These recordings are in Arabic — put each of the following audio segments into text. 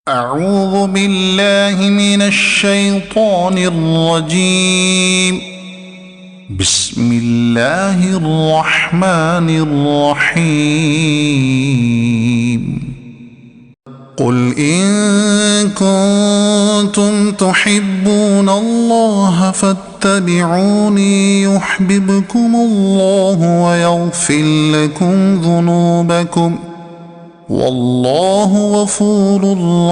أعوذ بالله من الشيطان الرجيم. بسم الله الرحمن الرحيم. قل إن كنتم تحبون الله فاتبعوني يحببكم الله ويغفر لكم ذنوبكم والله غفور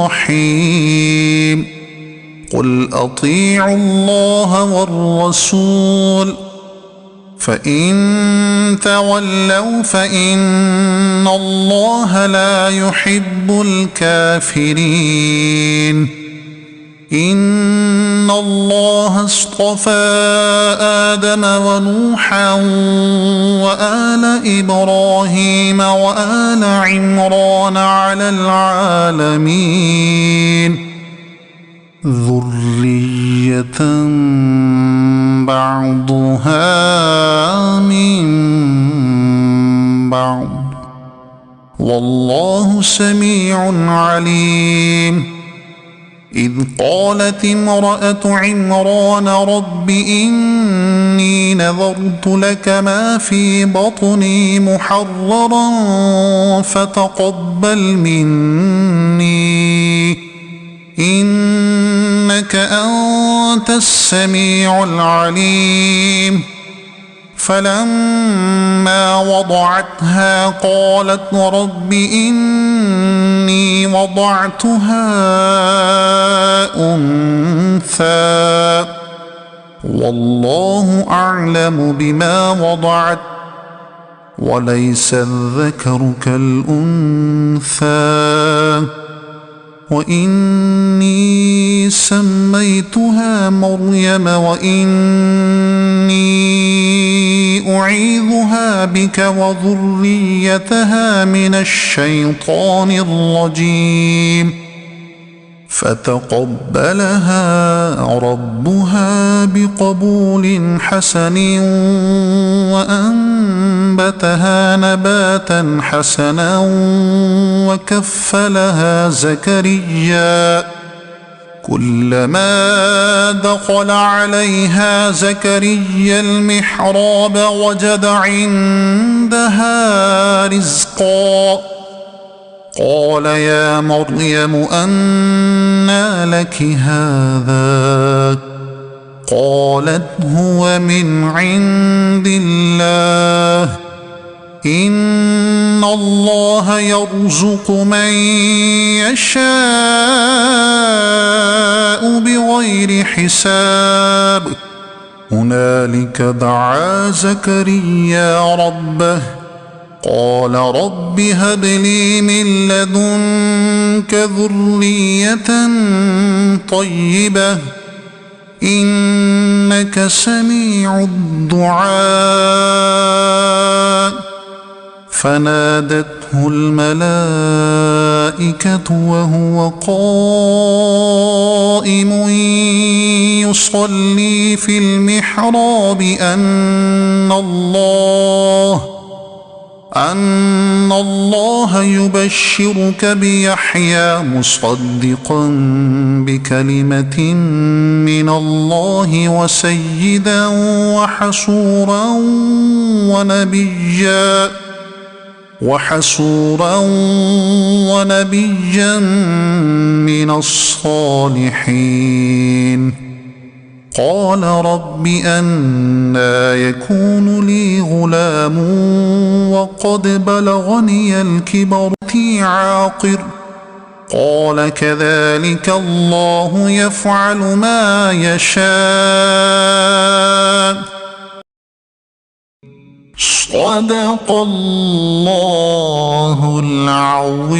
رحيم. قل أطيعوا الله والرسول فإن تولوا فإن الله لا يحب الكافرين. إن الله اصطفى آدم ونوحا وآل إبراهيم وآل عمران على العالمين ذرية بعضها من بعض والله سميع عليم. إذ قالت امرأة عمران رب إني نذرت لك ما في بطني محررا فتقبل مني إنك أنت السميع العليم. فلما وضعتها قالت رب إني وضعتها أنثى والله أعلم بما وضعت وليس الذكر كالأنثى وإني سميتها مريم وإني أعيذها بك وذريتها من الشيطان الرجيم. فتقبلها ربها بقبول حسن وأنبتها نباتا حسنا وكفلها زكريا. كلما دخل عليها زكريا المحراب وجد عندها رزقا قال يا مريم أنى لك هذا قالت هو من عند الله إن الله يرزق من يشاء بغير حساب. هنالك دعا زكريا ربه قال رب هب لي من لدنك ذرية طيبة إنك سميع الدعاء. فنادته الملائكة وهو قائم يصلي في المحراب أن الله يبشرك بيحيى مصدقا بكلمة من الله وسيدا وحسورا ونبيا من الصالحين. قال رب أنى يكون لي غلام وقد بلغني الكبر عاقر قال كذلك الله يفعل ما يشاء. صدق الله العظيم.